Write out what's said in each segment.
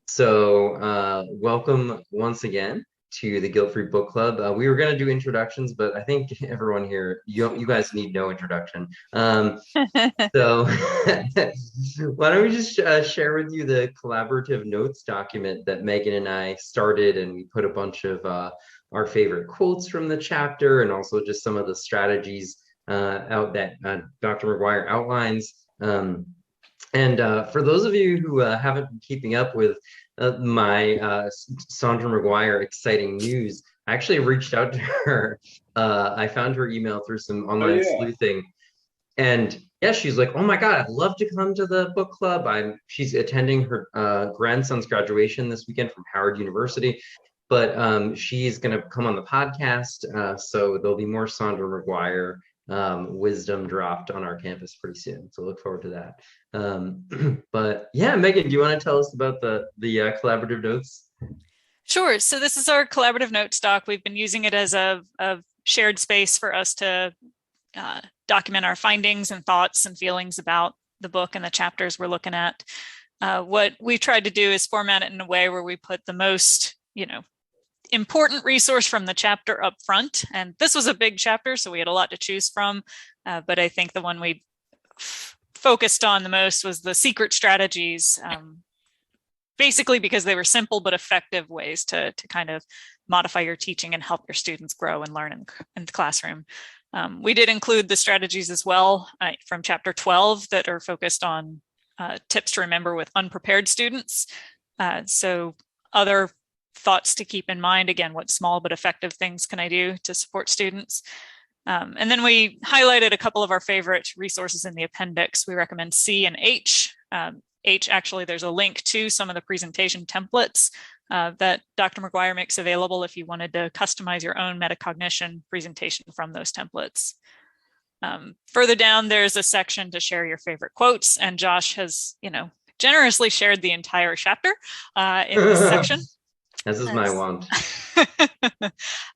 Welcome once again to the Guilt-Free Book Club. We were going to do introductions, but I think everyone here, you guys need no introduction. So why don't we just share with you the collaborative notes document that Megan and I started, and we put a bunch of our favorite quotes from the chapter and also just some of the strategies out that Dr. McGuire outlines. For those of you who haven't been keeping up with my Saundra McGuire exciting news, I actually reached out to her. I found her email through some Oh online yeah. sleuthing, and yeah, she's like, "Oh my God, I'd love to come to the book club." She's attending her grandson's graduation this weekend from Howard University, but she's going to come on the podcast. So there'll be more Saundra McGuire wisdom dropped on our campus pretty soon. So look forward to that. But yeah, Megan, do you want to tell us about the collaborative notes? Sure. So this is our collaborative notes doc. We've been using it as a shared space for us to document our findings and thoughts and feelings about the book and the chapters we're looking at. What we've tried to do is format it in a way where we put the most, important resource from the chapter up front. And this was a big chapter, so we had a lot to choose from. But I think the one we focused on the most was the secret strategies, basically because they were simple but effective ways to kind of modify your teaching and help your students grow and learn in the classroom. We did include the strategies as well from chapter 12 that are focused on tips to remember with unprepared students. So other thoughts to keep in mind, again, what small but effective things can I do to support students? And then we highlighted a couple of our favorite resources in the appendix. We recommend C and H. H, actually, there's a link to some of the presentation templates that Dr. McGuire makes available if you wanted to customize your own metacognition presentation from those templates. Further down, there's a section to share your favorite quotes, and Josh has, generously shared the entire chapter in this section. This is my want.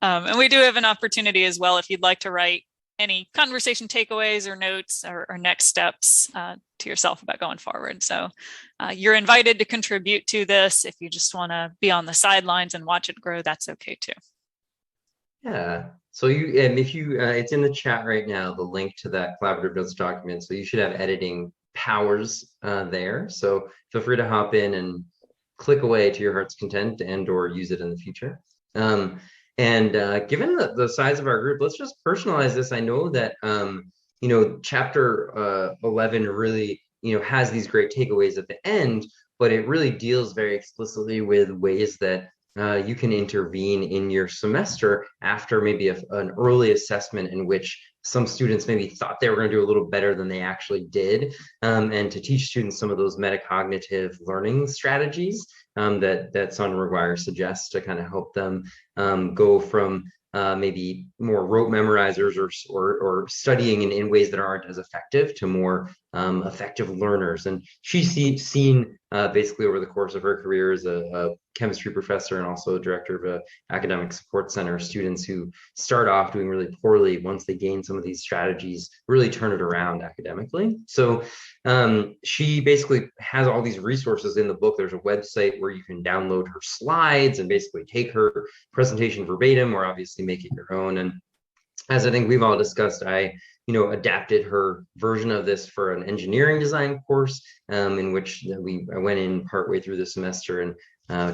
And we do have an opportunity as well if you'd like to write any conversation takeaways or notes or next steps to yourself about going forward. So you're invited to contribute to this. If you just want to be on the sidelines and watch it grow, that's okay too. Yeah. So if you, it's in the chat right now, the link to that collaborative notes document. So you should have editing powers there. So feel free to hop in and click away to your heart's content or use it in the future. Given the size of our group, let's just personalize this. I know that, chapter 11 really, has these great takeaways at the end, but it really deals very explicitly with ways that you can intervene in your semester after maybe an early assessment in which some students maybe thought they were going to do a little better than they actually did, and to teach students some of those metacognitive learning strategies that Saundra McGuire suggests to kind of help them go from maybe more rote memorizers or studying in ways that aren't as effective to more effective learners. And she's seen basically over the course of her career as a chemistry professor and also a director of an academic support center, students who start off doing really poorly, once they gain some of these strategies, really turn it around academically. So she basically has all these resources in the book. There's a website where you can download her slides and basically take her presentation verbatim, or obviously make it your own. And as I think we've all discussed, I adapted her version of this for an engineering design course, in which I went in partway through the semester and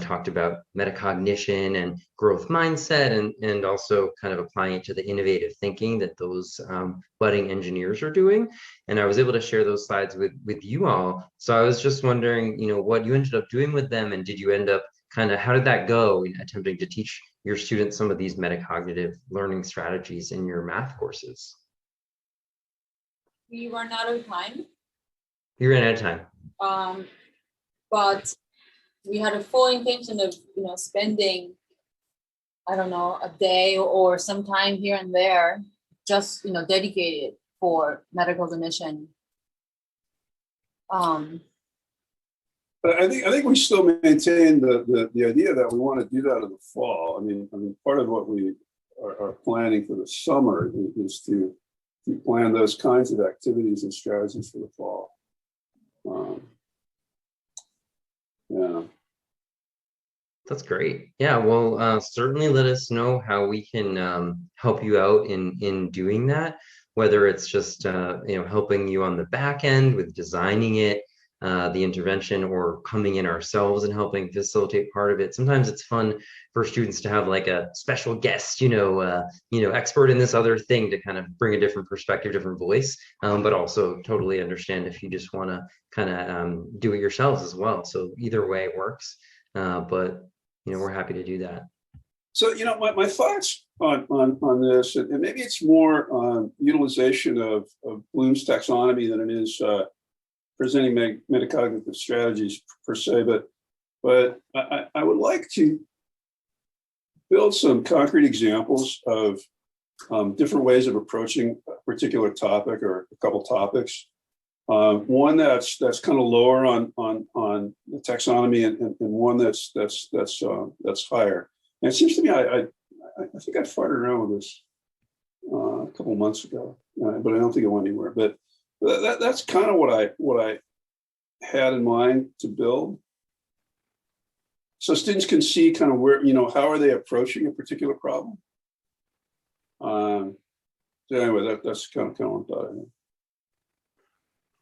talked about metacognition and growth mindset, and also kind of applying it to the innovative thinking that those budding engineers are doing. And I was able to share those slides with you all. So I was just wondering, what you ended up doing with them, and did you end up how did that go in attempting to teach your students some of these metacognitive learning strategies in your math courses? We ran out of time. You ran out of time. But we had a full intention of, spending, I don't know, a day or some time here and there, just, dedicated for metacognition. But I think we still maintain the idea that we want to do that in the fall. I mean, part of what we are planning for the summer is to plan those kinds of activities and strategies for the fall. Yeah. That's great. Yeah, well, certainly let us know how we can help you out in doing that, whether it's just helping you on the back end with designing it, the intervention, or coming in ourselves and helping facilitate part of it. Sometimes it's fun for students to have like a special guest, expert in this other thing to kind of bring a different perspective, different voice, but also totally understand if you just want to kind of do it yourselves as well. So either way works. But we're happy to do that. So, my thoughts on this, and maybe it's more on utilization of Bloom's taxonomy than it is presenting metacognitive strategies per se, but I would like to build some concrete examples of different ways of approaching a particular topic or a couple topics. One that's kind of lower on the taxonomy, and one that's higher. And it seems to me I think I farted around with this a couple of months ago, but I don't think it went anywhere. But that's kind of what I had in mind to build, so students can see kind of where how are they approaching a particular problem. So anyway, that's kind of what I thought.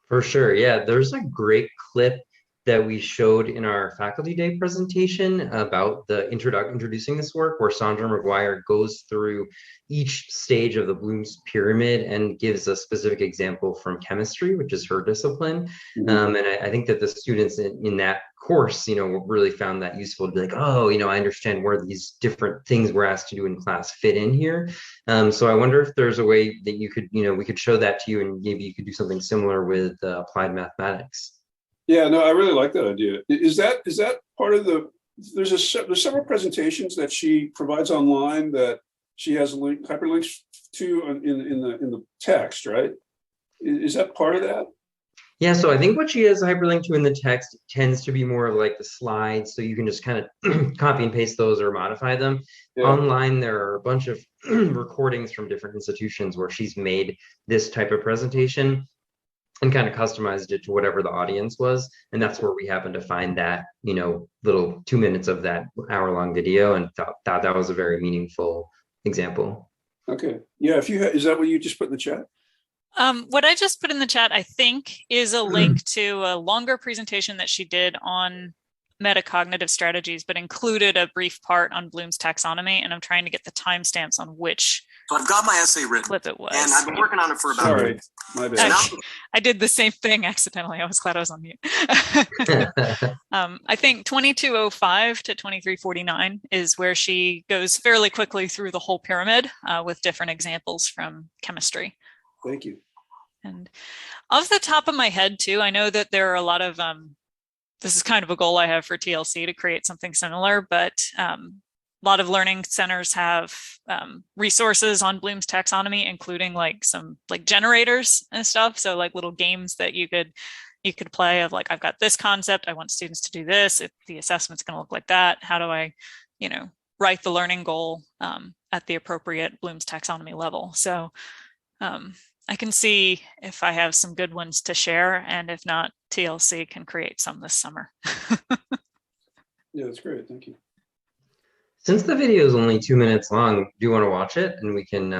For sure. Yeah, there's a great clip that we showed in our faculty day presentation about the introducing this work, where Saundra McGuire goes through each stage of the Bloom's pyramid and gives a specific example from chemistry, which is her discipline. And I think that the students in that course, really found that useful to be like, oh, I understand where these different things we're asked to do in class fit in here. So I wonder if there's a way that you could, we could show that to you, and maybe you could do something similar with applied mathematics. Yeah, no, I really like that idea. Is that part of the? There's several presentations that she provides online that she has hyperlinks to in the text, right? Is that part of that? Yeah, so I think what she has a hyperlink to in the text tends to be more of like the slides, so you can just kind of copy and paste those or modify them. Yeah. Online, there are a bunch of recordings from different institutions where she's made this type of presentation and kind of customized it to whatever the audience was. And that's where we happened to find that, little 2 minutes of that hour-long video, and thought that was a very meaningful example. Okay. Yeah, is that what you just put in the chat? What I just put in the chat, I think, is a link to a longer presentation that she did on metacognitive strategies, but included a brief part on Bloom's taxonomy. And I'm trying to get the timestamps on which. So I've got my essay written, clip it was, and I've been working on it for about. Sorry, my bad. I did the same thing accidentally. I was glad I was on mute. I think 2205 to 2349 is where she goes fairly quickly through the whole pyramid with different examples from chemistry. Thank you. And off the top of my head too, I know that there are a lot of, this is kind of a goal I have for TLC, to create something similar, but a lot of learning centers have resources on Bloom's taxonomy, including like some like generators and stuff. So like little games that you could play of like, I've got this concept, I want students to do this, if the assessment's going to look like that, how do I, write the learning goal at the appropriate Bloom's taxonomy level. So I can see if I have some good ones to share, and if not, TLC can create some this summer. Yeah, that's great. Thank you. Since the video is only 2 minutes long, do you want to watch it, and we can,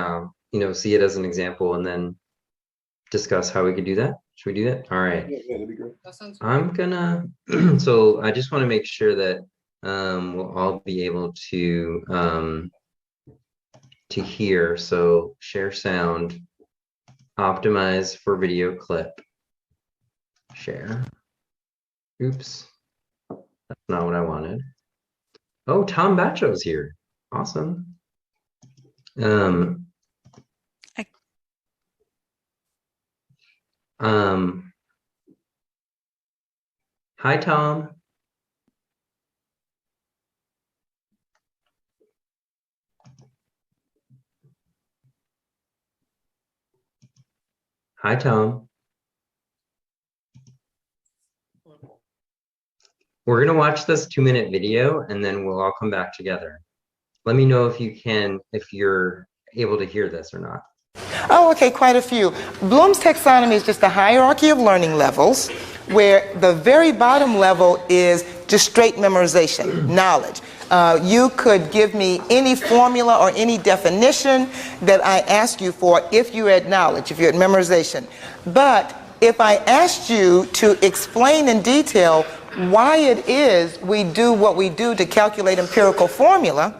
see it as an example, and then discuss how we could do that? Should we do that? All right. Yeah, that'd be great. That sounds great. I'm gonna. So I just want to make sure that we'll all be able to hear. So share sound. Optimize for video clip. Share. Oops. That's not what I wanted. Oh, Tom Bacho's here. Awesome. Hi, Tom. Hi, Tom. We're going to watch this 2-minute video, and then we'll all come back together. Let me know if you're able to hear this or not. Oh, okay, quite a few. Bloom's taxonomy is just a hierarchy of learning levels, where the very bottom level is just straight memorization, knowledge. You could give me any formula or any definition that I ask you for if you had knowledge, if you had memorization. But if I asked you to explain in detail why it is we do what we do to calculate empirical formula,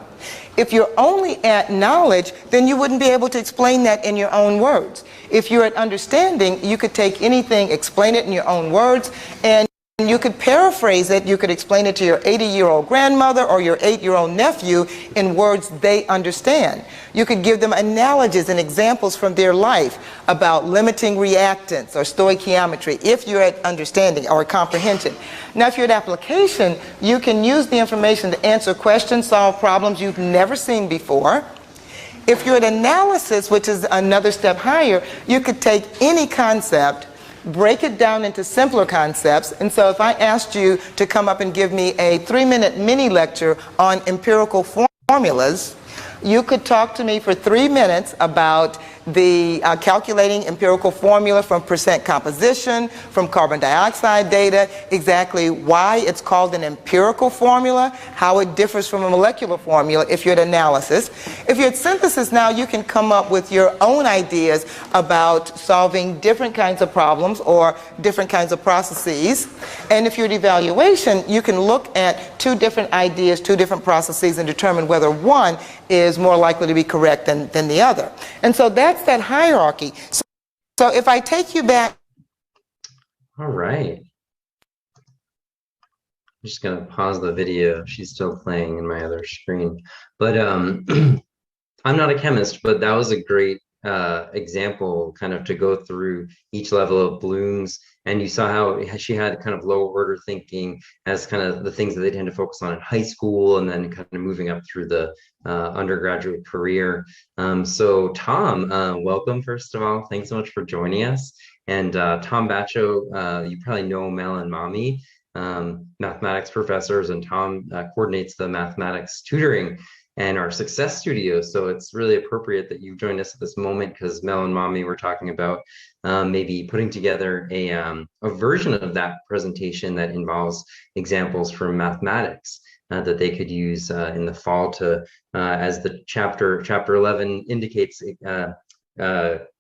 if you're only at knowledge, then you wouldn't be able to explain that in your own words. If you're at understanding, you could take anything, explain it in your own words, and you could paraphrase it. You could explain it to your 80-year-old grandmother or your 8-year-old nephew in words they understand. You could give them analogies and examples from their life about limiting reactants or stoichiometry if you're at understanding or comprehension. Now, if you're at application, you can use the information to answer questions, solve problems you've never seen before. If you're at analysis, which is another step higher, you could take any concept, break it down into simpler concepts. And so if I asked you to come up and give me a 3-minute mini lecture on empirical formulas, you could talk to me for 3 minutes about the calculating empirical formula from percent composition, from carbon dioxide data, exactly why it's called an empirical formula, how it differs from a molecular formula if you're at analysis. If you're at synthesis now, you can come up with your own ideas about solving different kinds of problems or different kinds of processes. And if you're at evaluation, you can look at 2 different ideas, 2 different processes, and determine whether one is more likely to be correct than the other. And so that's that hierarchy. So if I take you back. All right. I'm just going to pause the video. She's still playing in my other screen. But I'm not a chemist, but that was a great example kind of to go through each level of Bloom's. And you saw how she had kind of lower order thinking as kind of the things that they tend to focus on in high school and then kind of moving up through the undergraduate career. So Tom, welcome, first of all. Thanks so much for joining us. And Tom Bacho, you probably know Mel and Mommy, mathematics professors, and Tom coordinates the mathematics tutoring and our success studio. So it's really appropriate that you joined us at this moment because Mel and Mommy were talking about maybe putting together a version of that presentation that involves examples from mathematics that they could use in the fall to, as the chapter 11 indicates,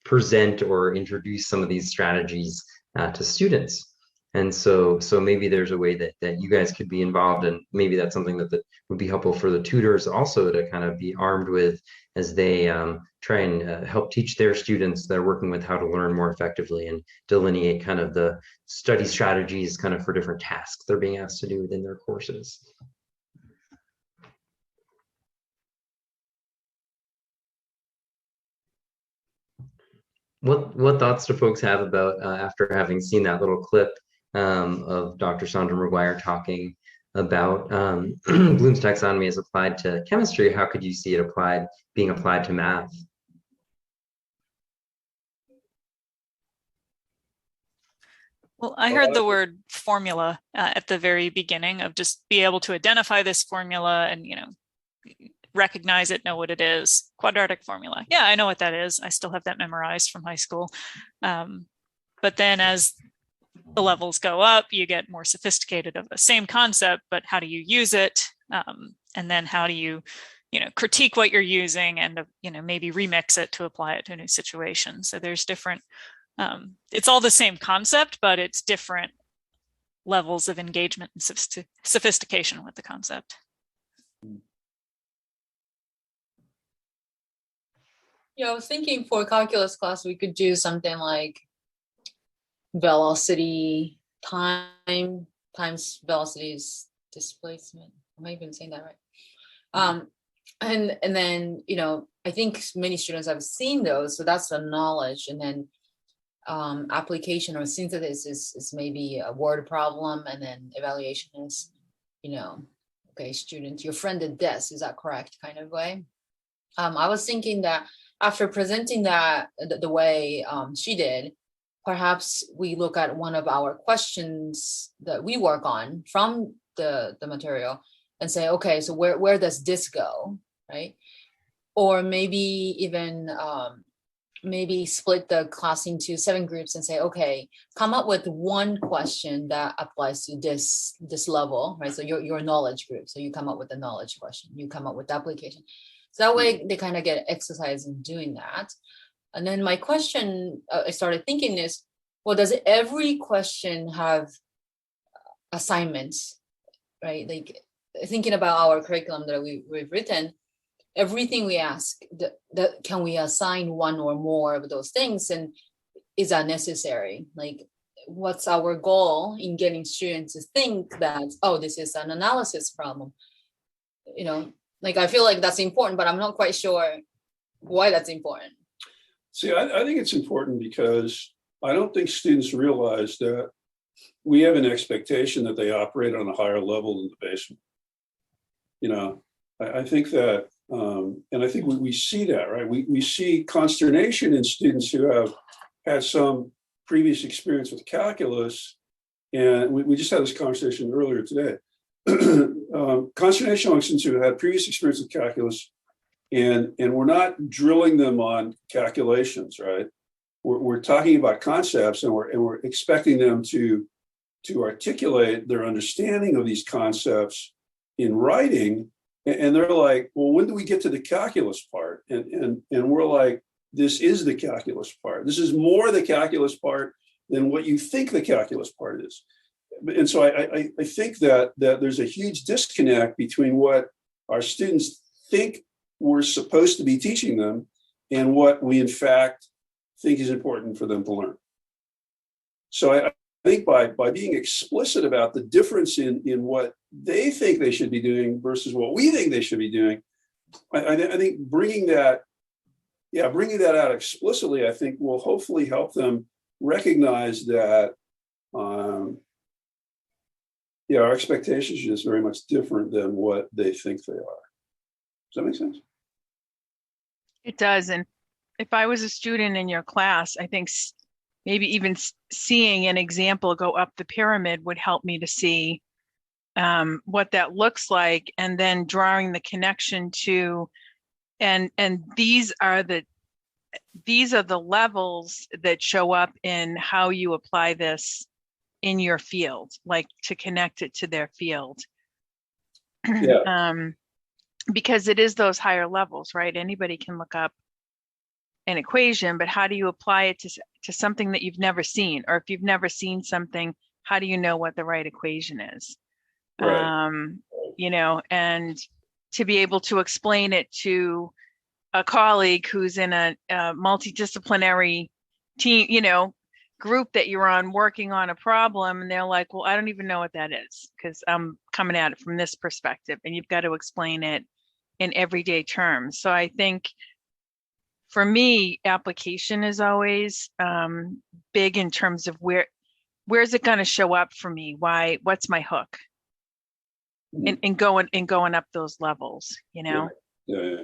present or introduce some of these strategies to students. And so maybe there's a way that you guys could be involved, and maybe that's something that would be helpful for the tutors also to kind of be armed with as they try and help teach their students that are working with how to learn more effectively and delineate kind of the study strategies kind of for different tasks they're being asked to do within their courses. What thoughts do folks have about after having seen that little clip of Dr. Saundra McGuire talking about Bloom's taxonomy as applied to chemistry? How could you see it being applied to math? Well, I heard the word formula at the very beginning of just be able to identify this formula and, recognize it, know what it is. Quadratic formula. Yeah, I know what that is. I still have that memorized from high school. But then as the levels go up, you get more sophisticated of the same concept, but how do you use it? And then how do you, critique what you're using and, maybe remix it to apply it to a new situation. So there's different, it's all the same concept, but it's different levels of engagement and sophistication with the concept. Yeah, I was thinking for calculus class, we could do something like velocity time times velocity is displacement. Am I even saying that right? And then, I think many students have seen those, so that's the knowledge. And then application or synthesis is maybe a word problem, and then evaluation is, okay, student, your friend did this, is that correct, kind of way. I was thinking that after presenting that the way she did, perhaps we look at one of our questions that we work on from the material and say, okay, so where does this go, right? Or maybe even maybe split the class into 7 groups and say, okay, come up with one question that applies to this level, right? So your knowledge group. So you come up with the knowledge question, you come up with the application. So that way they kind of get exercise in doing that. And then my question, I started thinking is, well, does every question have assignments, right? Like thinking about our curriculum that we've written, everything we ask, that can we assign one or more of those things, and is that necessary? Like, what's our goal in getting students to think that, oh, this is an analysis problem? You know, like I feel like that's important, but I'm not quite sure why that's important. See, I think it's important because I don't think students realize that we have an expectation that they operate on a higher level than the basement. You know, I think that, and I think we see that, right? We see consternation in students who have had some previous experience with calculus. And we just had this conversation earlier today. Consternation among students who had previous experience with calculus, and we're not drilling them on calculations, right? We're talking about concepts, and we're expecting them to articulate their understanding of these concepts in writing. And they're like, well, when do we get to the calculus part? And we're like, this is the calculus part. This is more the calculus part than what you think the calculus part is. And so I think that there's a huge disconnect between what our students think we're supposed to be teaching them and what we in fact think is important for them to learn. So I think by being explicit about the difference in what they think they should be doing versus what we think they should be doing, I think bringing that out explicitly, I think will hopefully help them recognize that our expectations are just very much different than what they think they are. Does that make sense? It does. And if I was a student in your class, I think maybe even seeing an example go up the pyramid would help me to see what that looks like, and then drawing the connection to, and these are the levels that show up in how you apply this in your field, like to connect it to their field. Yeah. Because it is those higher levels, right? Anybody can look up an equation, but how do you apply it to something that you've never seen? Or if you've never seen something, how do you know what the right equation is? Right. You know, and to be able to explain it to a colleague who's in a multidisciplinary team, you know, group that you're on working on a problem, and they're like, well, I don't even know what that is because I'm coming at it from this perspective, and you've got to explain it in everyday terms. So I think for me, application is always big in terms of where's it going to show up for me? What's my hook? And going up those levels, you know? Yeah.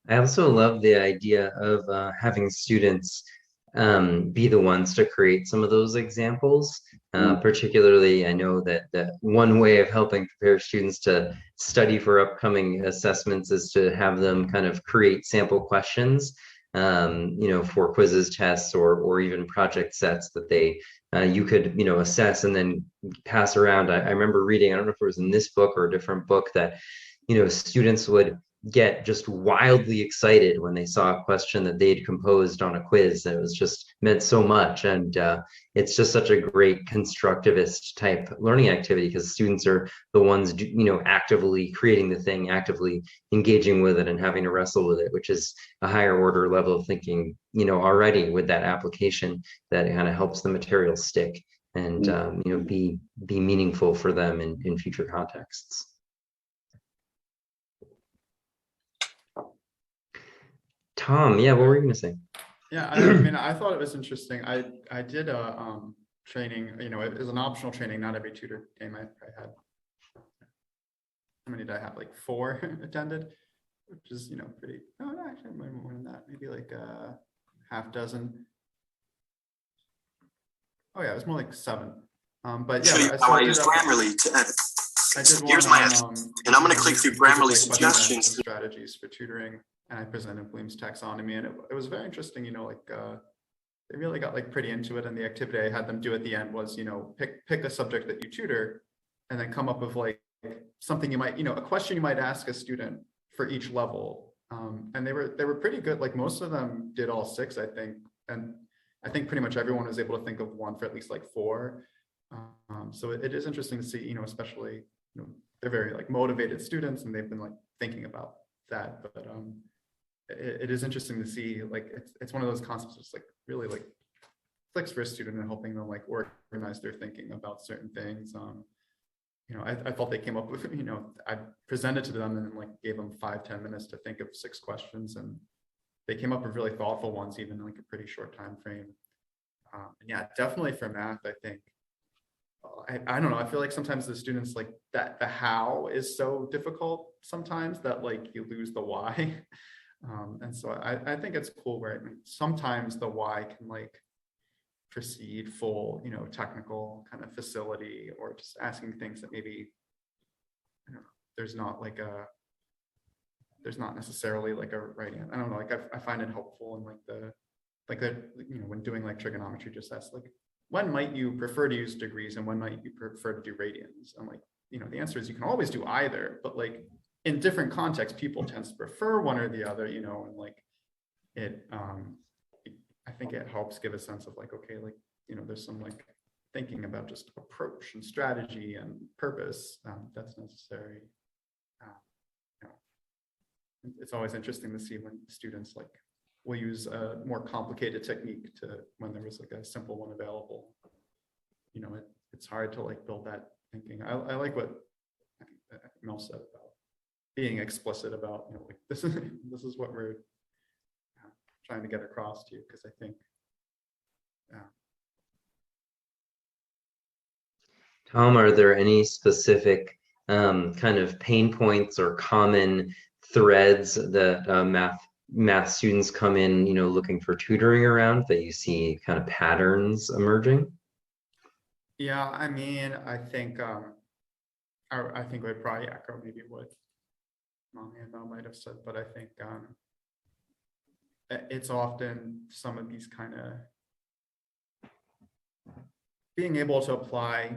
I also love the idea of having students be the ones to create some of those examples. Particularly, I know that one way of helping prepare students to study for upcoming assessments is to have them kind of create sample questions, you know, for quizzes, tests, or even project sets that you could, you know, assess and then pass around. I remember reading, I don't know if it was in this book or a different book, that, you know, students would get just wildly excited when they saw a question that they'd composed on a quiz that was just meant so much. And it's just such a great constructivist type learning activity because students are the ones, you know, actively creating the thing, actively engaging with it and having to wrestle with it, which is a higher order level of thinking, you know, already with that application that kind of helps the material stick and, you know, be meaningful for them in future contexts. Tom, yeah, what were you gonna say? Yeah, I mean, I thought it was interesting. I did a training, you know, it was an optional training. Not every tutor came. I had, how many did I have? Like 4 attended, which is, you know, pretty. No, actually, more than that. Maybe like a half dozen. Oh yeah, it was more like 7. But yeah, Show you how I use Grammarly to edit. I did Here's one my on, and I'm going to click through Grammarly like suggestions. strategies for tutoring. and I presented Bloom's taxonomy, and it was very interesting, they really got like pretty into it. And the activity I had them do at the end was, pick a subject that you tutor and then come up with like something you might, a question you might ask a student for each level. And they were pretty good. Like most of them did all 6, I think. And I think pretty much everyone was able to think of one for at least like 4. So it is interesting to see, especially, they're very like motivated students and they've been like thinking about that. But it is interesting to see, like, it's one of those concepts that's like really like clicks for a student and helping them like organize their thinking about certain things. I thought they came up with, I presented to them and like gave them 5-10 minutes to think of 6 questions, and they came up with really thoughtful ones, even in like a pretty short time frame. And yeah, definitely for math, I think, I don't know, I feel like sometimes the students like that, the how is so difficult sometimes that like you lose the why. And so I think it's cool where sometimes the why can like precede full, technical kind of facility, or just asking things that maybe, I don't know, there's not necessarily like a right answer. I don't know, like I find it helpful in when doing like trigonometry, just ask like, when might you prefer to use degrees and when might you prefer to do radians? And like, the answer is you can always do either, but like in different contexts, people tend to prefer one or the other, and like it, I think it helps give a sense of like, okay, like, there's some like thinking about just approach and strategy and purpose that's necessary. It's always interesting to see when students like will use a more complicated technique to when there was like a simple one available. It's hard to like build that thinking. I like what I think Mel said about being explicit about, like this is what we're trying to get across to you, because I think Tom, are there any specific kind of pain points or common threads that math students come in, looking for tutoring around, that you see kind of patterns emerging? Yeah, I mean, I think we'd probably echo maybe what Mommy and Mel might have said, but I think it's often some of these kind of being able to apply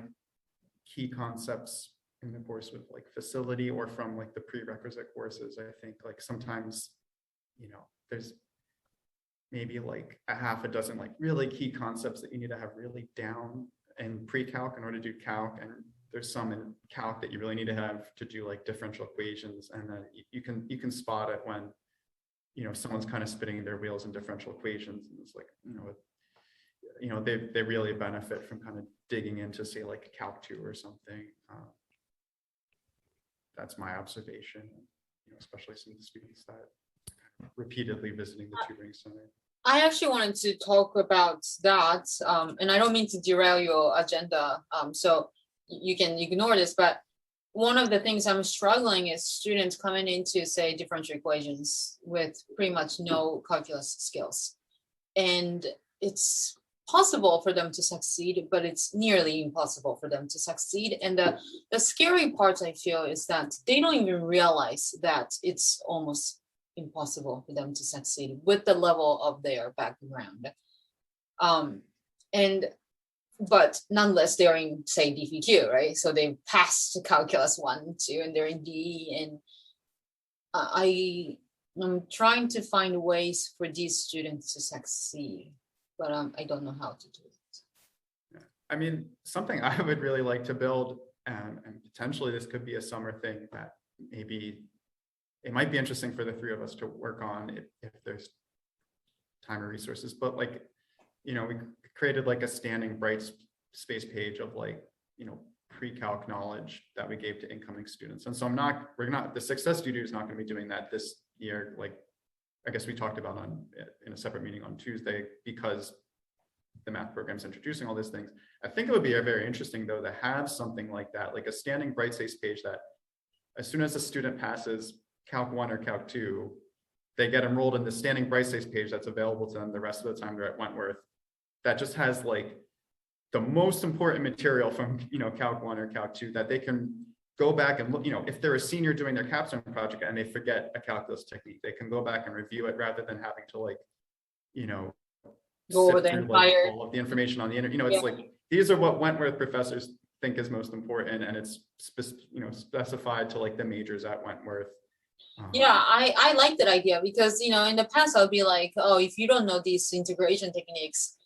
key concepts in the course with like facility or from like the prerequisite courses. I think like sometimes, there's maybe like a half a dozen like really key concepts that you need to have really down in pre-calc in order to do calc, and there's some in calc that you really need to have to do like differential equations, and then you can spot it when someone's kind of spinning their wheels in differential equations, and it's like they really benefit from kind of digging into, say, like calc 2 or something. That's my observation, especially some of the students that repeatedly visiting the tutoring center. I actually wanted to talk about that, and I don't mean to derail your agenda, so you can ignore this, but one of the things I'm struggling is students coming into, say, differential equations with pretty much no calculus skills. And it's possible for them to succeed, but it's nearly impossible for them to succeed. And the scary part, I feel, is that they don't even realize that it's almost impossible for them to succeed with the level of their background. But nonetheless, they're in, say, DPQ, right? So they passed calculus 1, 2, and they're in DE. And I'm trying to find ways for these students to succeed, but I don't know how to do it. I mean, something I would really like to build, and potentially this could be a summer thing that maybe it might be interesting for the 3 of us to work on if there's time or resources, but like, we created like a standing bright space page of like, pre-calc knowledge that we gave to incoming students. And so the Success Studio is not going to be doing that this year. Like, I guess we talked about in a separate meeting on Tuesday, because the math program's introducing all these things. I think it would be very interesting though to have something like that, like a standing bright space page that as soon as a student passes Calc 1 or Calc 2, they get enrolled in the standing bright space page that's available to them the rest of the time they're at Wentworth. That just has like the most important material from Calc 1 or Calc 2 that they can go back and look, if they're a senior doing their capstone project and they forget a calculus technique, they can go back and review it rather than having to Go over sift the through entire. all of the information on the internet. Yeah. It's like, these are what Wentworth professors think is most important, and it's specified to the majors at Wentworth. Yeah, I like that idea because, in the past I'll be like, oh, if you don't know these integration techniques,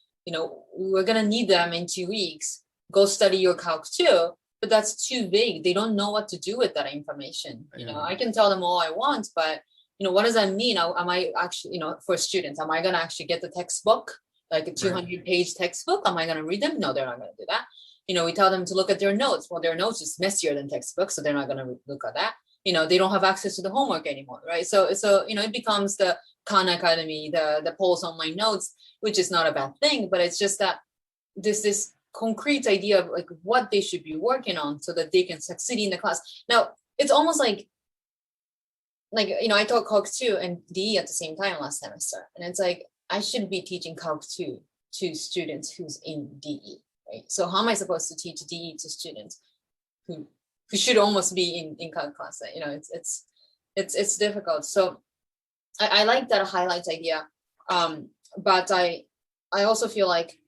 we're gonna need them in 2 weeks. Go study your Calc 2, but that's too vague. They don't know what to do with that information. I can tell them all I want, but what does that mean? Am I actually, for students, am I gonna actually get the textbook, like a 200-page textbook? Am I gonna read them? No, they're not gonna do that. We tell them to look at their notes. Well, their notes is messier than textbooks, so they're not gonna look at that. They don't have access to the homework anymore, right? So it becomes the Khan Academy, the Pulse online notes, which is not a bad thing, but it's just that this concrete idea of what they should be working on so that they can succeed in the class. Now, it's almost like I taught Calc 2 and DE at the same time last semester, and it's like I should be teaching Calc 2 to students who's in DE, right? So how am I supposed to teach DE to students who should almost be in Calc class? It's difficult. So I like that highlights idea, but I also feel like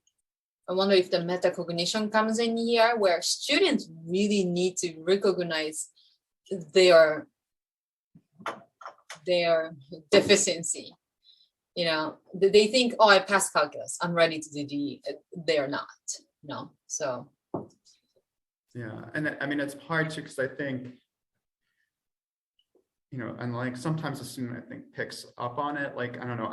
I wonder if the metacognition comes in here, where students really need to recognize their deficiency. They think, oh, I passed calculus, I'm ready to do DE. They are not. So. Yeah, and I mean, it's hard to, because I think, and sometimes a student, I think, picks up on it. I don't know,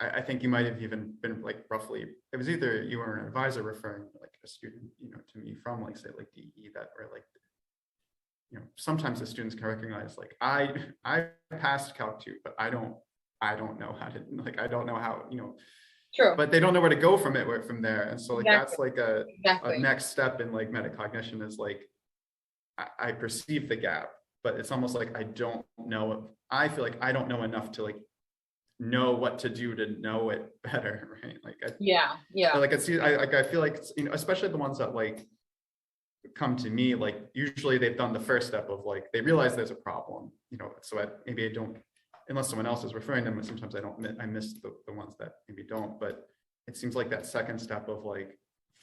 I think you might have even been roughly, it was either you or an advisor referring a student, to me from say DE, that or sometimes the students can recognize I passed Calc 2, but I don't know how to, I don't know how, True. But they don't know where to go from there. And so Exactly. that's a next step in metacognition is I perceive the gap, but it's almost I don't know. I feel I don't know enough to know what to do to know it better, right? Yeah. I feel especially the ones that come to me, usually they've done the first step of they realize there's a problem, so maybe I don't, unless someone else is referring them, and sometimes I miss the ones that maybe don't, but it seems that second step of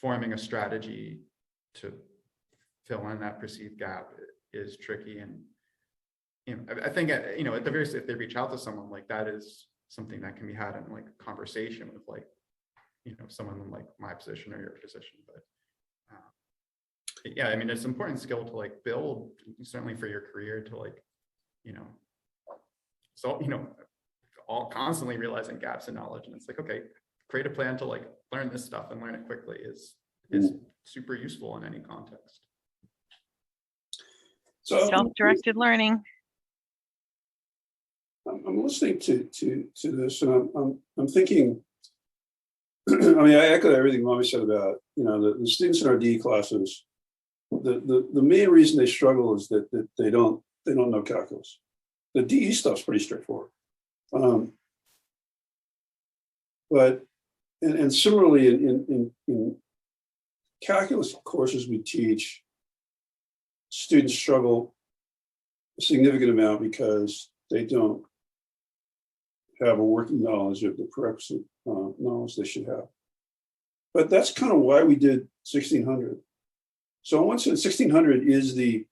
forming a strategy to fill in that perceived gap is tricky. And I think at the very least, if they reach out to someone, that is something that can be had in conversation with someone in my position or your position. But yeah, I mean, it's an important skill to build, certainly for your career, to so all constantly realizing gaps in knowledge. And it's okay, create a plan to learn this stuff and learn it quickly is super useful in any context. So Self-directed learning. I'm listening to this, and I'm thinking. I mean, I echo everything Mommy said about the students in our DE classes. The main reason they struggle is that they don't know calculus. The DE stuff's pretty straightforward, but and similarly in calculus courses we teach, students struggle a significant amount because they don't have a working knowledge of the prerequisite knowledge they should have. But that's kind of why we did 1600. So once 1600 is the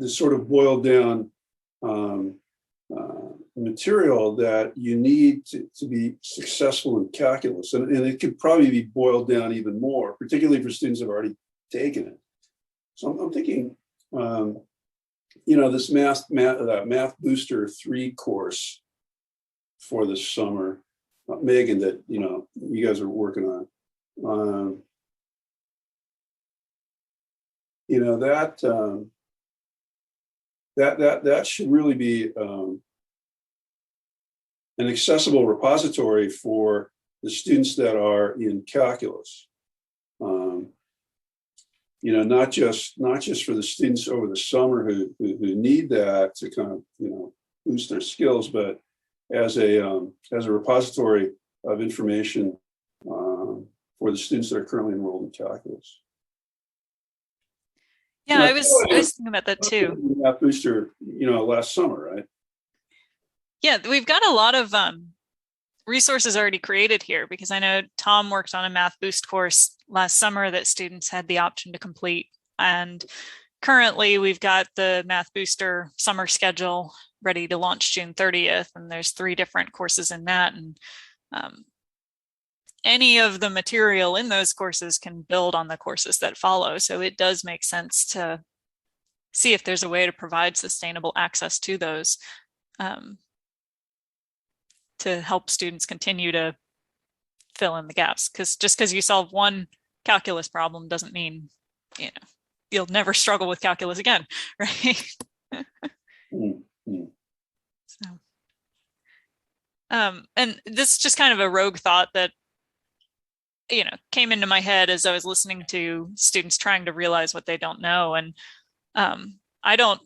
sort of boiled down material that you need to be successful in calculus, and it could probably be boiled down even more, particularly for students who have already taken it. So I'm thinking, this Math Booster 3 course for the summer, Megan, that you guys are working on. That should really be an accessible repository for the students that are in calculus. Not just for the students over the summer who need that to kind of boost their skills, but as a repository of information for the students that are currently enrolled in calculus. Yeah, I was thinking about that too. Math Booster, last summer, right? Yeah, we've got a lot of resources already created here, because I know Tom worked on a Math Boost course last summer that students had the option to complete. And currently we've got the Math Booster summer schedule ready to launch June 30th. And there's 3 different courses in that. And any of the material in those courses can build on the courses that follow. So it does make sense to see if there's a way to provide sustainable access to those, to help students continue to fill in the gaps. Because just because you solve one calculus problem doesn't mean, you'll never struggle with calculus again, right? Mm-hmm. So, and this is just kind of a rogue thought that came into my head as I was listening to students trying to realize what they don't know. And I don't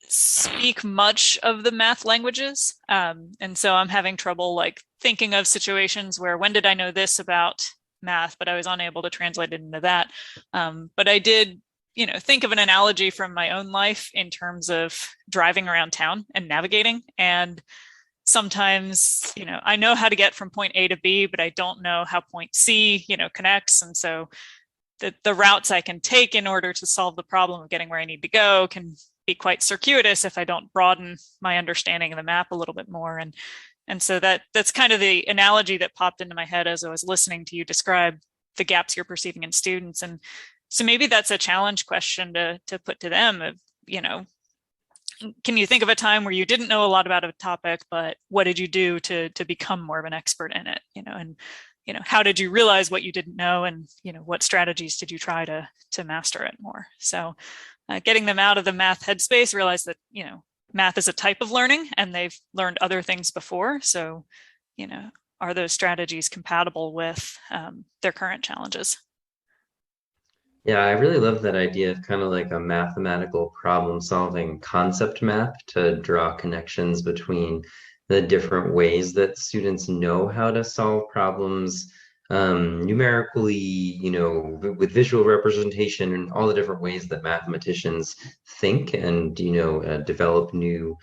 speak much of the math languages. And so I'm having trouble like thinking of situations where, when did I know this about math, but I was unable to translate it into that. But I did, think of an analogy from my own life in terms of driving around town and navigating. And sometimes, I know how to get from point A to B, but I don't know how point C, connects. And so the routes I can take in order to solve the problem of getting where I need to go can be quite circuitous if I don't broaden my understanding of the map a little bit more. And so that's kind of the analogy that popped into my head as I was listening to you describe the gaps you're perceiving in students. And so maybe that's a challenge question to put to them of, can you think of a time where you didn't know a lot about a topic, but what did you do to become more of an expert in it? And how did you realize what you didn't know, and what strategies did you try to master it more? So getting them out of the math headspace, realize that math is a type of learning and they've learned other things before. So are those strategies compatible with their current challenges? Yeah, I really love that idea of kind of like a mathematical problem solving concept map to draw connections between the different ways that students know how to solve problems numerically, with visual representation, and all the different ways that mathematicians think and, develop new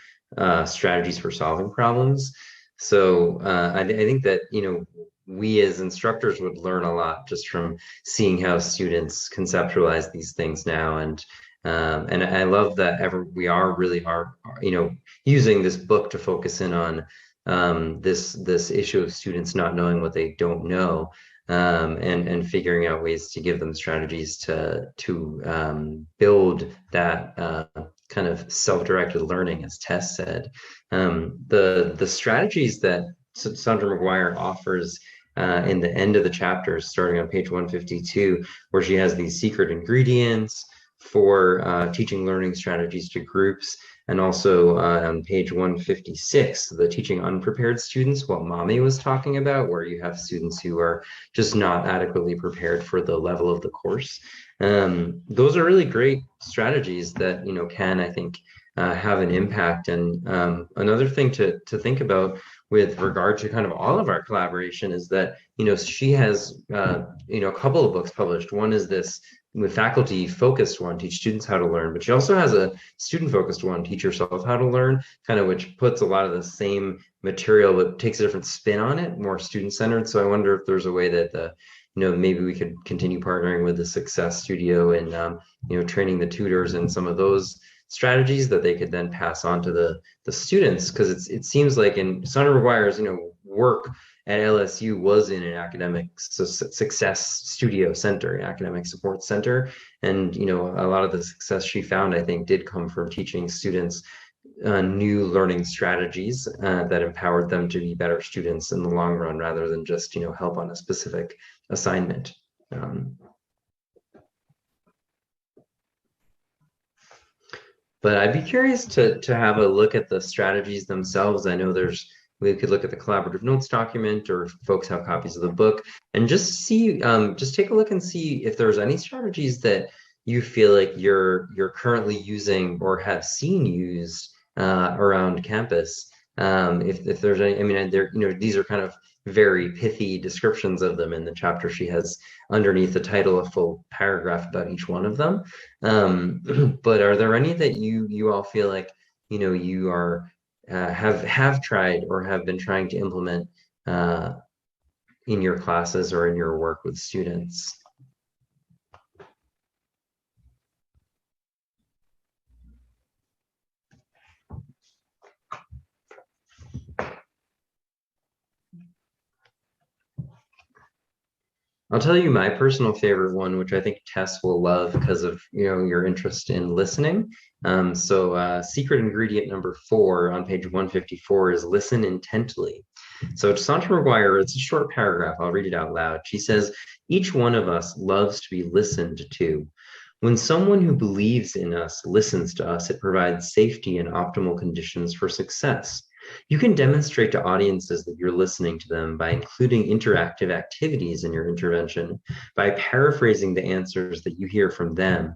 strategies for solving problems. So I think that, we as instructors would learn a lot just from seeing how students conceptualize these things now. And I love that we are really using this book to focus in on this issue of students not knowing what they don't know, and figuring out ways to give them strategies to build that kind of self-directed learning, as Tess said. The strategies that Saundra McGuire offers in the end of the chapters, starting on page 152, where she has these secret ingredients for teaching learning strategies to groups. And also on page 156, the teaching unprepared students, what Mommy was talking about, where you have students who are just not adequately prepared for the level of the course. Those are really great strategies that, can, I think, have an impact. And another thing to think about with regard to kind of all of our collaboration is that, she has, a couple of books published. One is this with faculty focused one, Teach Students How to Learn, but she also has a student focused one, Teach Yourself How to Learn, kind of, which puts a lot of the same material but takes a different spin on it, more student centered. So I wonder if there's a way that maybe we could continue partnering with the Success Studio and training the tutors in some of those strategies that they could then pass on to the students, because it seems like in Saundra McGuire's work at LSU was in an academic success studio center, academic support center, and a lot of the success she found, I think, did come from teaching students new learning strategies that empowered them to be better students in the long run, rather than just help on a specific assignment. But I'd be curious to have a look at the strategies themselves. I know we could look at the collaborative notes document, or if folks have copies of the book, and just see, just take a look and see if there's any strategies that you feel like you're currently using or have seen used around campus If there's any, I mean, there, these are kind of very pithy descriptions of them in the chapter. She has underneath the title a full paragraph about each one of them. But are there any that you all feel like, you are have tried or have been trying to implement in your classes or in your work with students? I'll tell you my personal favorite one, which I think Tess will love because of your interest in listening. Secret ingredient number 4 on page 154 is listen intently. So to Saundra McGuire, it's a short paragraph. I'll read it out loud. She says, each one of us loves to be listened to. When someone who believes in us listens to us, it provides safety and optimal conditions for success. You can demonstrate to audiences that you're listening to them by including interactive activities in your intervention, by paraphrasing the answers that you hear from them,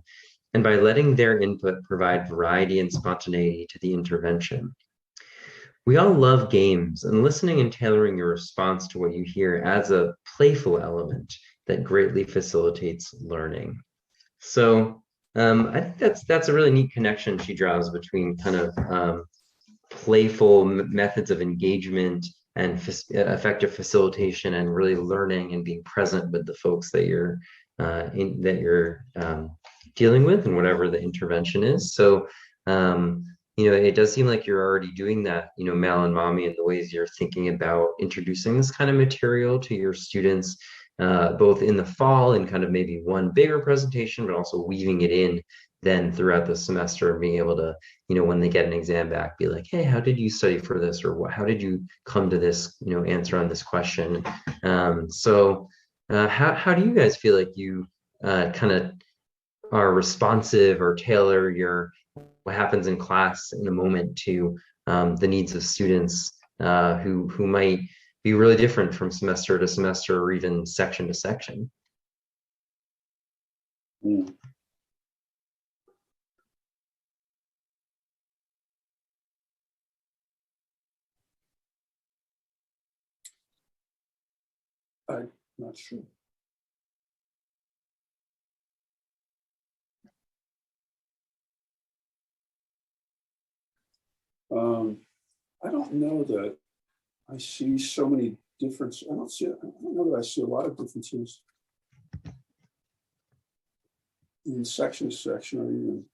and by letting their input provide variety and spontaneity to the intervention. We all love games, and listening and tailoring your response to what you hear adds a playful element that greatly facilitates learning. So I think that's a really neat connection she draws between kind of playful methods of engagement and effective facilitation, and really learning and being present with the folks that you're dealing with, and whatever the intervention is. So it does seem like you're already doing that, Mal and Mommy, in the ways you're thinking about introducing this kind of material to your students, both in the fall and kind of maybe one bigger presentation, but also weaving it in then throughout the semester, and being able to, when they get an exam back, be like, hey, how did you study for this? Or how did you come to this, answer on this question? How do you guys feel like you kind of are responsive or tailor what happens in class in a moment to the needs of students who might be really different from semester to semester, or even section to section? Mm. I'm not sure. I don't know that I see so many differences. I don't know that I see a lot of differences in section to section, or even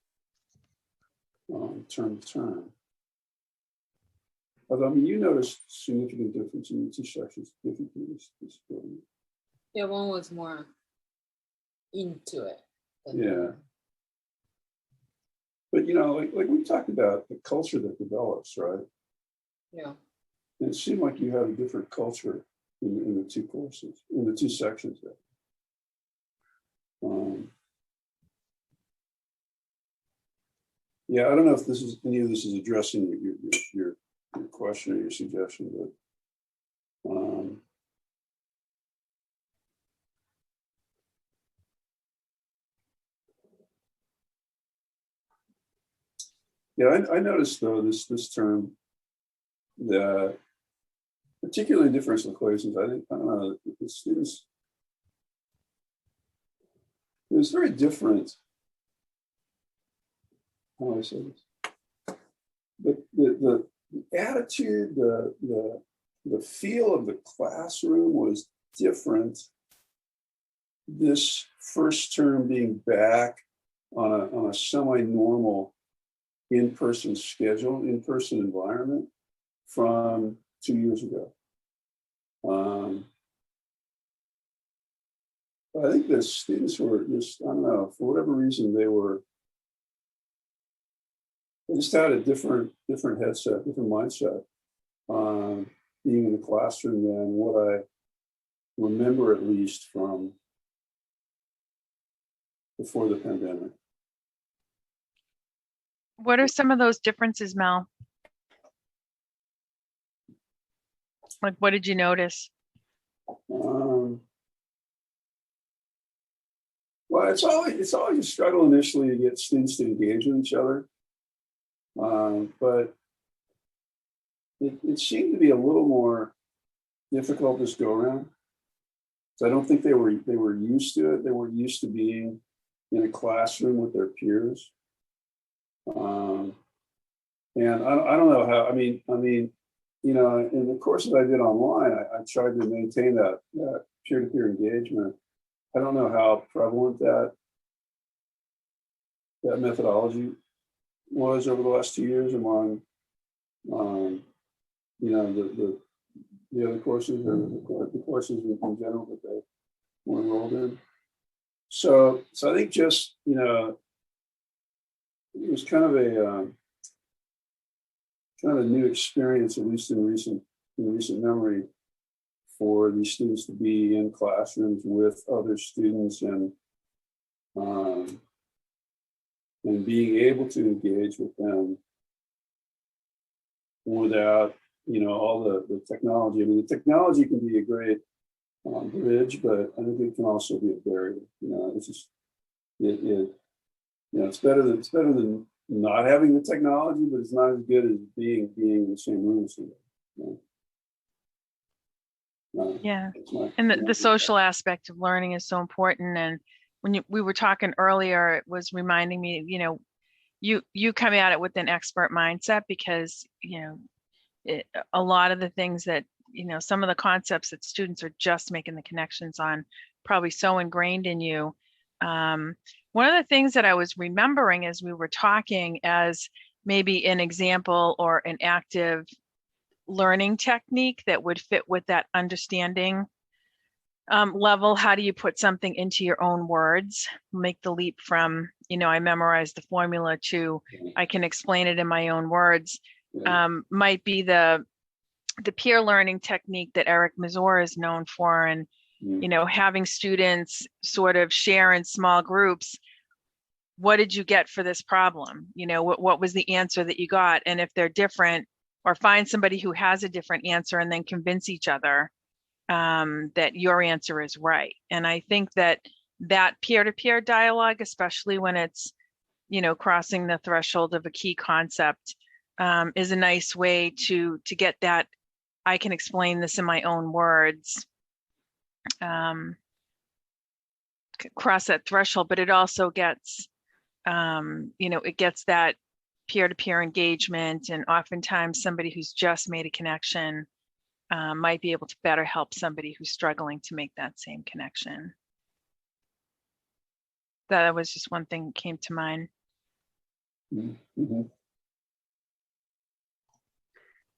term to term. Although, I mean, you noticed significant difference in the two sections. Yeah, one was more into it. Yeah. But like we talked about the culture that develops, right? Yeah. And it seemed like you had a different culture in the two courses, in the two sections there. Yeah, I don't know if any of this is addressing your question or your suggestion, but yeah, I noticed though this term that particularly differential equations, I don't know, the students, it was very different. How do I say this? But the attitude, the feel of the classroom was different. This first term being back on a semi-normal in-person schedule, in-person environment from 2 years ago. I think the students were just, I don't know, for whatever reason, they just had a different headset, different mindset, being in the classroom than what I remember, at least from before the pandemic. What are some of those differences, Mel? Like, what did you notice? Well, it's always a struggle initially to get students to engage with each other. But it seemed to be a little more difficult this go around. So I don't think they were used to it. They weren't used to being in a classroom with their peers. And I don't know how. I mean, you know, in the courses I did online, I tried to maintain that peer-to-peer engagement. I don't know how prevalent that methodology was over the last 2 years among, you know, the other courses or the courses in general that they were enrolled in. So I think just, you know, it was kind of a new experience, at least in recent memory, for these students to be in classrooms with other students and being able to engage with them without, you know, all the technology. I mean, the technology can be a great bridge, but I think it can also be a barrier. You know, it's just you know, it's better than not having the technology, but it's not as good as being in the same room as somebody. You know? Yeah, and the social aspect of learning is so important. And when we were talking earlier, it was reminding me, you know, you come at it with an expert mindset, because, you know, a lot of the things that, you know, some of the concepts that students are just making the connections on, probably so ingrained in you. One of the things that I was remembering as we were talking as maybe an example or an active learning technique that would fit with that understanding level. How do you put something into your own words? Make the leap from, you know, I memorized the formula to I can explain it in my own words. Might be the peer learning technique that Eric Mazur is known for, and you know, having students sort of share in small groups. What did you get for this problem? You know, what was the answer that you got? And if they're different, or find somebody who has a different answer and then convince each other that your answer is right. And I think that peer-to-peer dialogue, especially when it's, you know, crossing the threshold of a key concept, is a nice way to get that I can explain this in my own words, cross that threshold. But it also gets, you know, it gets that peer-to-peer engagement, and oftentimes somebody who's just made a connection might be able to better help somebody who's struggling to make that same connection. That was just one thing that came to mind. Mm-hmm.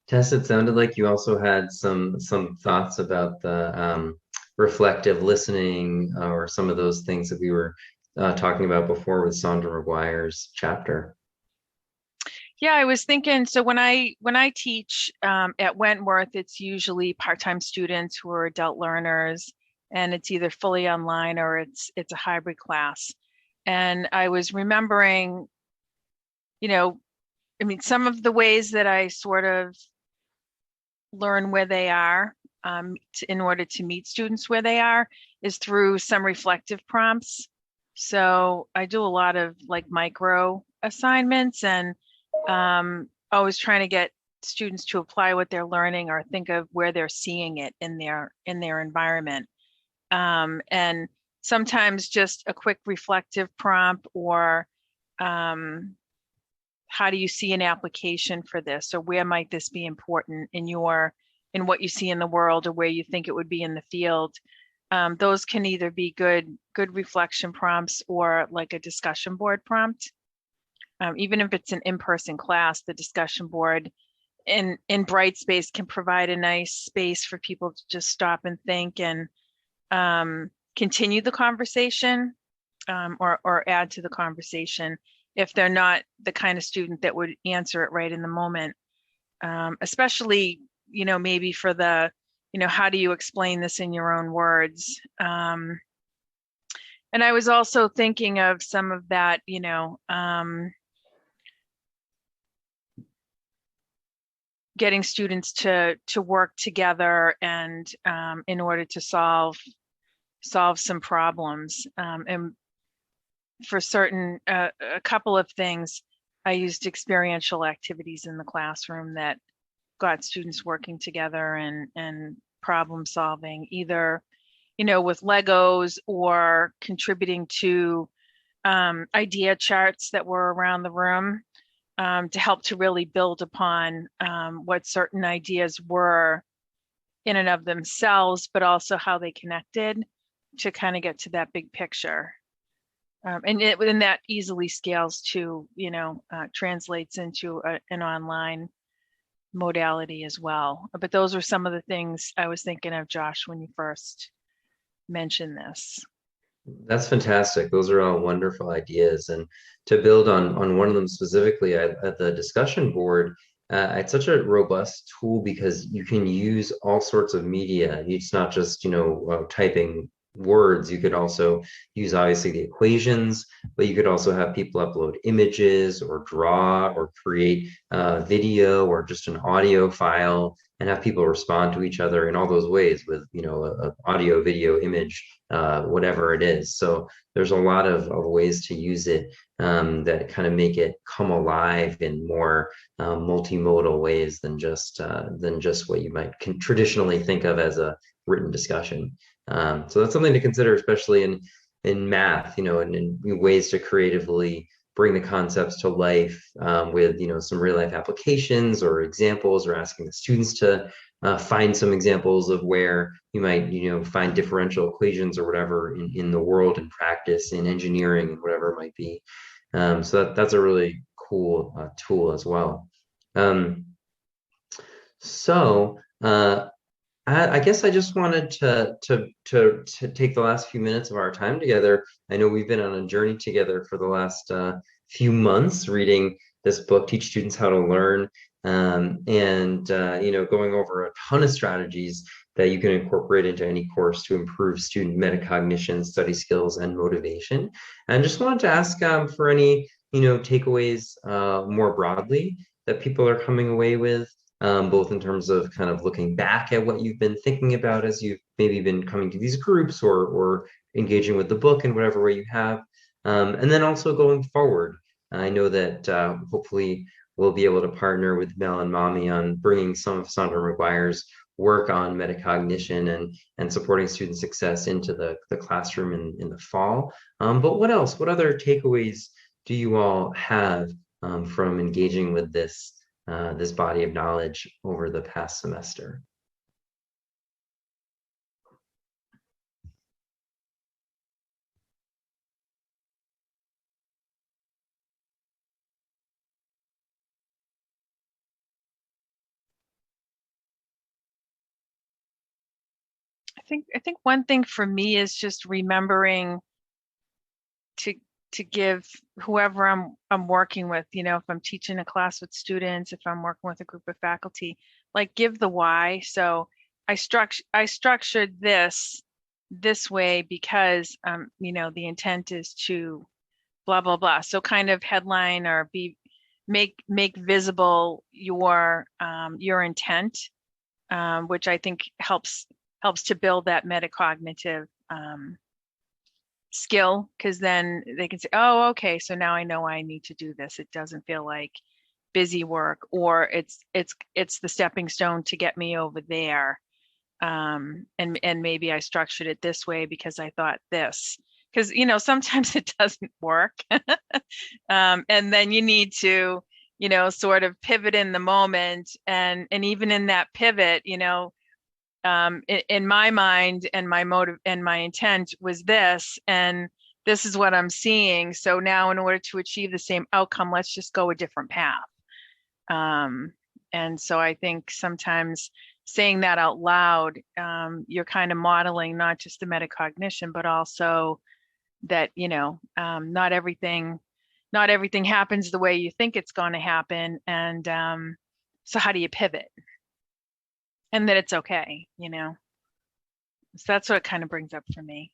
Tess, it sounded like you also had some thoughts about the reflective listening, or some of those things that we were talking about before with Saundra McGuire's chapter. Yeah, I was thinking, so when I teach at Wentworth, it's usually part-time students who are adult learners, and it's either fully online or it's a hybrid class. And I was remembering, you know, I mean, some of the ways that I sort of learn where they are in order to meet students where they are is through some reflective prompts. So I do a lot of like micro assignments, and always trying to get students to apply what they're learning or think of where they're seeing it in their environment. And sometimes just a quick reflective prompt, or how do you see an application for this, or where might this be important in what you see in the world, or where you think it would be in the field. Those can either be good reflection prompts, or like a discussion board prompt. Even if it's an in-person class, the discussion board in Brightspace can provide a nice space for people to just stop and think and continue the conversation, or add to the conversation if they're not the kind of student that would answer it right in the moment. Especially, you know, maybe for the, you know, how do you explain this in your own words? And I was also thinking of some of that, you know, getting students to work together and in order to solve some problems. And for certain, a couple of things, I used experiential activities in the classroom that got students working together and problem solving, either, you know, with Legos or contributing to idea charts that were around the room, to help to really build upon what certain ideas were in and of themselves, but also how they connected to kind of get to that big picture. And that easily scales to, you know, translates into an online modality as well. But those are some of the things I was thinking of, Josh, when you first mentioned this. That's fantastic. Those are all wonderful ideas. And to build on one of them specifically, at the discussion board, it's such a robust tool because you can use all sorts of media. It's not just, you know, typing words. You could also use obviously the equations, but you could also have people upload images or draw or create video or just an audio file and have people respond to each other in all those ways with, you know, a audio, video, image, whatever it is. So there's a lot of ways to use it that kind of make it come alive in more multimodal ways than just what you might traditionally think of as a written discussion. So that's something to consider, especially in math, you know, and in ways to creatively bring the concepts to life with, you know, some real life applications or examples, or asking the students to find some examples of where you might, you know, find differential equations or whatever in the world, in practice, in engineering, and whatever it might be. So that's a really cool tool as well. I guess I just wanted to take the last few minutes of our time together. I know we've been on a journey together for the last few months, reading this book, Teach Students How to Learn, and you know, going over a ton of strategies that you can incorporate into any course to improve student metacognition, study skills, and motivation. And just wanted to ask for any, you know, takeaways more broadly that people are coming away with. Both in terms of kind of looking back at what you've been thinking about as you've maybe been coming to these groups or engaging with the book in whatever way you have. And then also going forward. I know that hopefully we'll be able to partner with Mel and Mommy on bringing some of Saundra McGuire's work on metacognition and supporting student success into the classroom in the fall. But what else? What other takeaways do you all have from engaging with this body of knowledge over the past semester? I think one thing for me is just remembering to give whoever I'm working with, you know, if I'm teaching a class with students, if I'm working with a group of faculty, like give the why. So I structured this way because you know, the intent is to blah blah blah. So kind of headline or make visible your intent, which I think helps to build that metacognitive skill, because then they can say, oh, okay, so now I know I need to do this. It doesn't feel like busy work, or it's the stepping stone to get me over there. And maybe I structured it this way because I thought this, because, you know, sometimes it doesn't work. And then you need to, you know, sort of pivot in the moment, and even in that pivot, you know, in my mind and my motive and my intent was this, and this is what I'm seeing. So now, in order to achieve the same outcome, let's just go a different path. And so I think sometimes saying that out loud, you're kind of modeling not just the metacognition, but also that, you know, not everything happens the way you think it's going to happen. And so how do you pivot? And that it's okay, you know. So that's what it kind of brings up for me.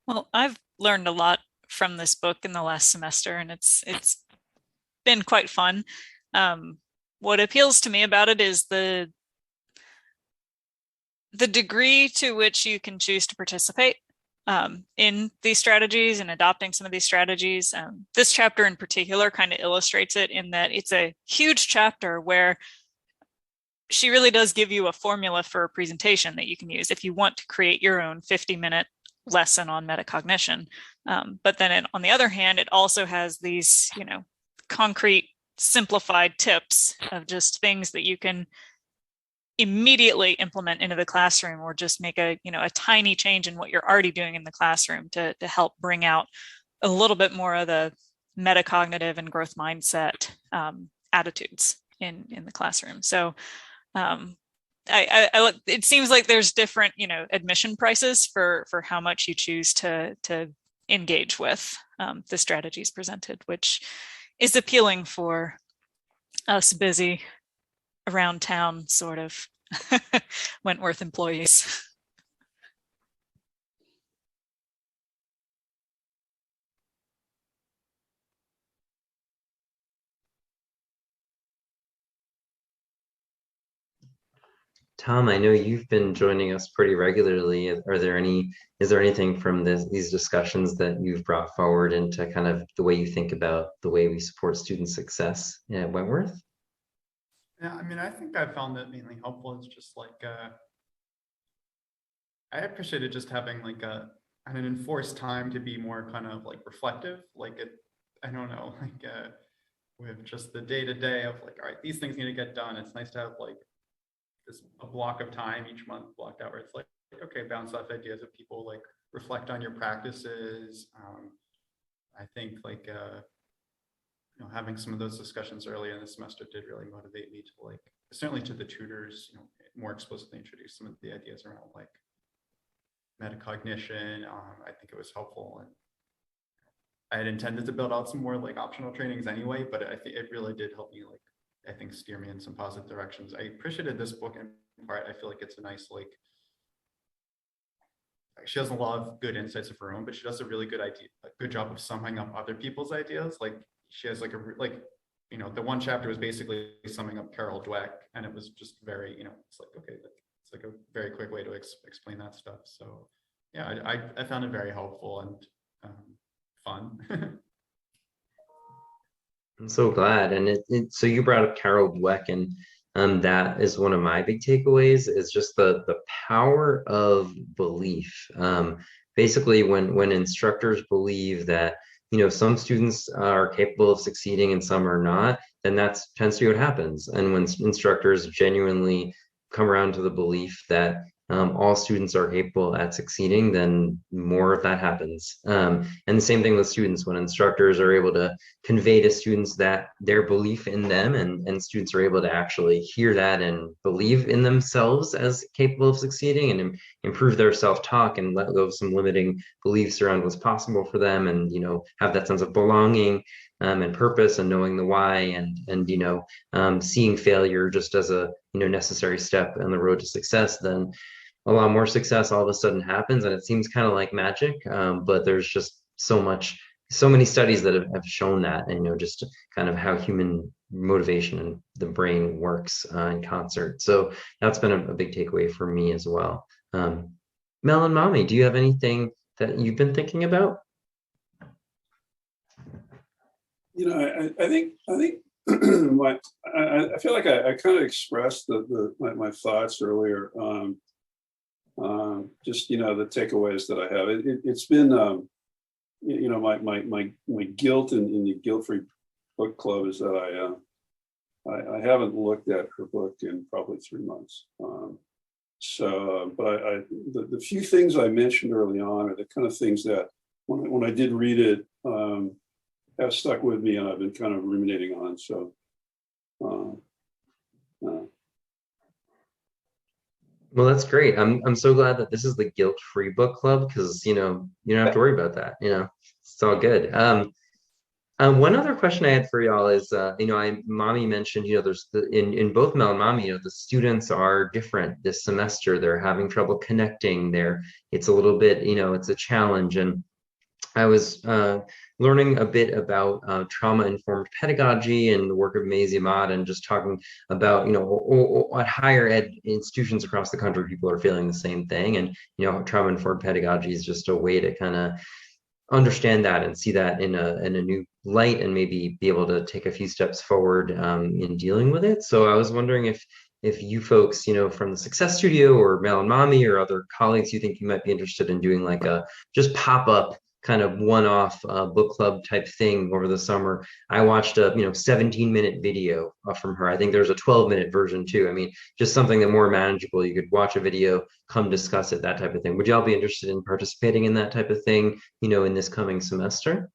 Well, I've learned a lot from this book in the last semester, and it's been quite fun. What appeals to me about it is the the degree to which you can choose to participate in these strategies and adopting some of these strategies. This chapter in particular kind of illustrates it in that it's a huge chapter where she really does give you a formula for a presentation that you can use if you want to create your own 50-minute lesson on metacognition. But then on the other hand, it also has these, concrete simplified tips of just things that you can immediately implement into the classroom, or just make a tiny change in what you're already doing in the classroom to help bring out a little bit more of the metacognitive and growth mindset attitudes in the classroom. So it seems like there's different admission prices for how much you choose to engage with the strategies presented, which is appealing for us busy around town sort of Wentworth employees. Tom, I know you've been joining us pretty regularly. Is there anything from these discussions that you've brought forward into kind of the way you think about the way we support student success at Wentworth? Yeah, I mean, I think I found that mainly helpful. It's just like, I appreciated just having like an enforced time to be more kind of like reflective. Like I don't know, like with just the day-to-day of like, all right, these things need to get done. It's nice to have like a block of time each month blocked out where it's like, okay, bounce off ideas of people, like reflect on your practices. I think like, having some of those discussions early in the semester did really motivate me to like, certainly to the tutors, more explicitly introduce some of the ideas around like metacognition. I think it was helpful, and I had intended to build out some more like optional trainings anyway, but I think it really did help me like, I think, steer me in some positive directions. I appreciated this book in part. I feel like it's a nice, like, she has a lot of good insights of her own, but she does a really good job of summing up other people's ideas. Like she has like the one chapter was basically summing up Carol Dweck, and it was just very, it's like, okay, it's like a very quick way to explain that stuff. So yeah, I found it very helpful and fun. I'm so glad. And so you brought up Carol Dweck, and that is one of my big takeaways, is just the power of belief. Basically, when instructors believe that some students are capable of succeeding and some are not, then that tends to be what happens. And when instructors genuinely come around to the belief that all students are capable at succeeding, then more of that happens. And the same thing with students. When instructors are able to convey to students that their belief in them, and students are able to actually hear that and believe in themselves as capable of succeeding, and improve their self-talk and let go of some limiting beliefs around what's possible for them, and have that sense of belonging and purpose, and knowing the why, and seeing failure just as a necessary step on the road to success, then a lot more success all of a sudden happens. And it seems kind of like magic, but there's just so many studies that have shown that, and just kind of how human motivation and the brain works in concert. So that's been a big takeaway for me as well. Mel and Mommy, do you have anything that you've been thinking about? I think I feel like I kind of expressed my thoughts earlier. Just the takeaways that I have. It's been my guilt in the Guilt-Free Book Club is that I haven't looked at her book in probably 3 months. But the few things I mentioned early on are the kind of things that when I did read it have stuck with me, and I've been kind of ruminating on. So. Well, that's great. I'm so glad that this is the guilt-free book club, because you don't have to worry about that. It's all good. One other question I had for y'all is, Mommy mentioned, there's in both Mel and Mommy, the students are different this semester. They're having trouble connecting. It's a little bit, it's a challenge. And I was learning a bit about trauma-informed pedagogy and the work of Maisie Ahmad, and just talking about, at higher ed institutions across the country, people are feeling the same thing. And, trauma-informed pedagogy is just a way to kind of understand that and see that in a new light, and maybe be able to take a few steps forward in dealing with it. So I was wondering if you folks, from the Success Studio or Mel and Mommy or other colleagues, you think you might be interested in doing like a just pop-up kind of one-off book club type thing over the summer. I watched a 17-minute video from her. I think there's a 12-minute version too. I mean, just something that more manageable. You could watch a video, come discuss it, that type of thing. Would y'all be interested in participating in that type of thing, in this coming semester?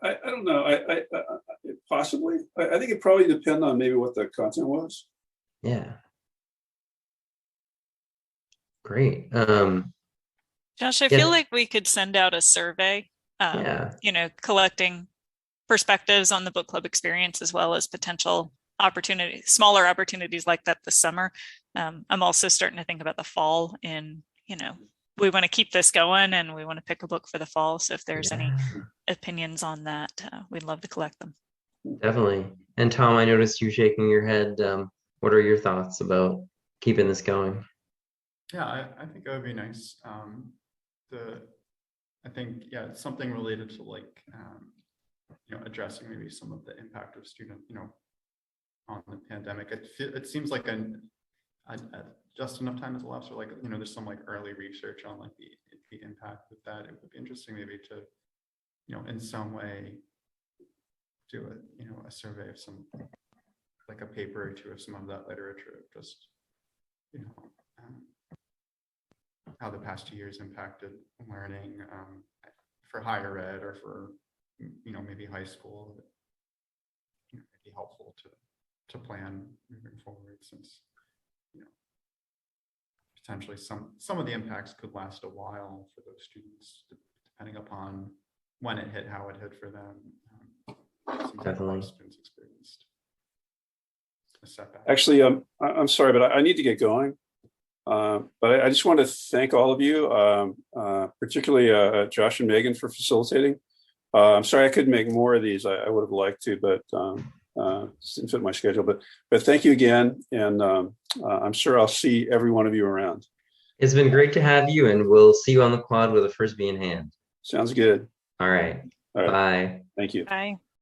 I don't know. I possibly. I think it probably depends on maybe what the content was. Yeah. Great. Josh, I Yeah. feel like we could send out a survey, Yeah. collecting perspectives on the book club experience, as well as potential opportunities, smaller opportunities like that this summer. I'm also starting to think about the fall in, we want to keep this going and we want to pick a book for the fall. So if there's any opinions on that, we'd love to collect them. Definitely. And Tom, I noticed you shaking your head. What are your thoughts about keeping this going? Yeah, I think it would be nice. I think, yeah, it's something related to like, addressing maybe some of the impact of student, on the pandemic. It seems like just enough time has elapsed, or like, there's some like early research on like the impact of that. It would be interesting maybe to, in some way do a survey of some, like a paper or two of some of that literature, just, how the past 2 years impacted learning for higher ed or for, maybe high school. It'd be helpful to plan moving forward, since, potentially some of the impacts could last a while for those students, depending upon when it hit, how it hit for them. Definitely. Students experienced a setback. Actually, I'm sorry, but I need to get going. But I just want to thank all of you, particularly Josh and Megan, for facilitating. I'm sorry I couldn't make more of these. I would have liked to, but didn't fit my schedule. But thank you again, and I'm sure I'll see every one of you around. It's been great to have you, and we'll see you on the quad with a Frisbee in hand. Sounds good. All right. All right. Bye. Thank you. Bye.